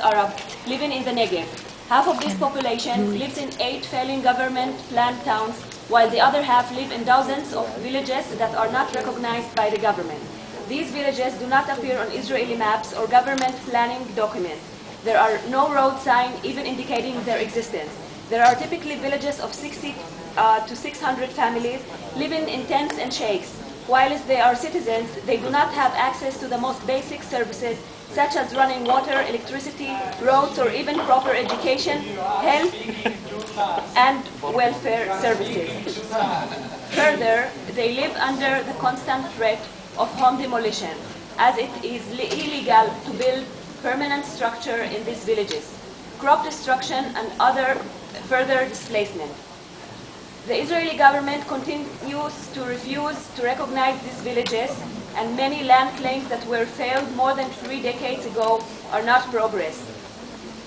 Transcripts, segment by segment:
Arab living in the Negev. Half of this population lives in 8 failing government-planned towns, while the other half live in dozens of villages that are not recognized by the government. These villages do not appear on Israeli maps or government planning documents. There are no road signs even indicating their existence. There are typically villages of 60 to 600 families living in tents and sheikhs. Whilst they are citizens, they do not have access to the most basic services such as running water, electricity, roads, or even proper education, health, and welfare services. Further, they live under the constant threat of home demolition, as it is illegal to build permanent structure in these villages, crop destruction, and other further displacement. The Israeli government continues to refuse to recognize these villages, and many land claims that were failed more than 3 decades ago are not progressed.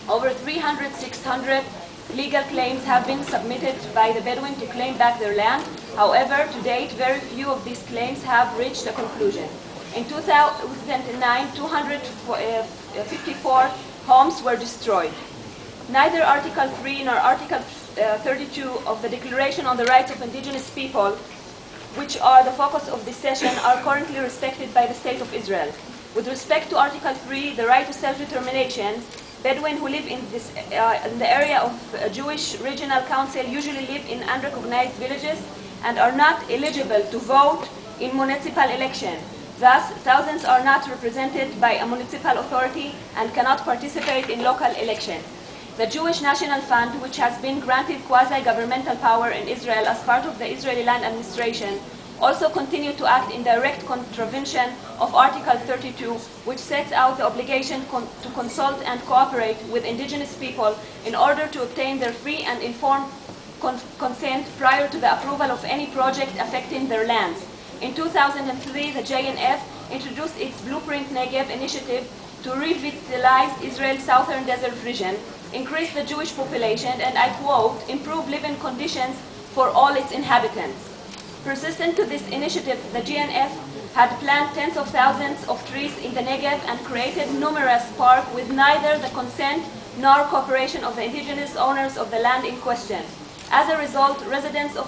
Over 600 legal claims have been submitted by the Bedouin to claim back their land. However, to date, very few of these claims have reached a conclusion. In 2009, 254 homes were destroyed. Neither Article 3 nor Article 32 of the Declaration on the Rights of Indigenous People, which are the focus of this session, are currently respected by the State of Israel. With respect to Article 3, the right to self-determination, Bedouin who live in the area of a Jewish regional council usually live in unrecognized villages and are not eligible to vote in municipal elections. Thus, thousands are not represented by a municipal authority and cannot participate in local elections. The Jewish National Fund, which has been granted quasi-governmental power in Israel as part of the Israeli Land Administration, also continue to act in direct contravention of Article 32, which sets out the obligation to consult and cooperate with indigenous people in order to obtain their free and informed consent prior to the approval of any project affecting their lands. In 2003, the JNF introduced its Blueprint Negev initiative to revitalize Israel's southern desert region, increase the Jewish population, and I quote, improve living conditions for all its inhabitants. Persistent to this initiative, the JNF had planted tens of thousands of trees in the Negev and created numerous parks with neither the consent nor cooperation of the indigenous owners of the land in question. As a result, residents of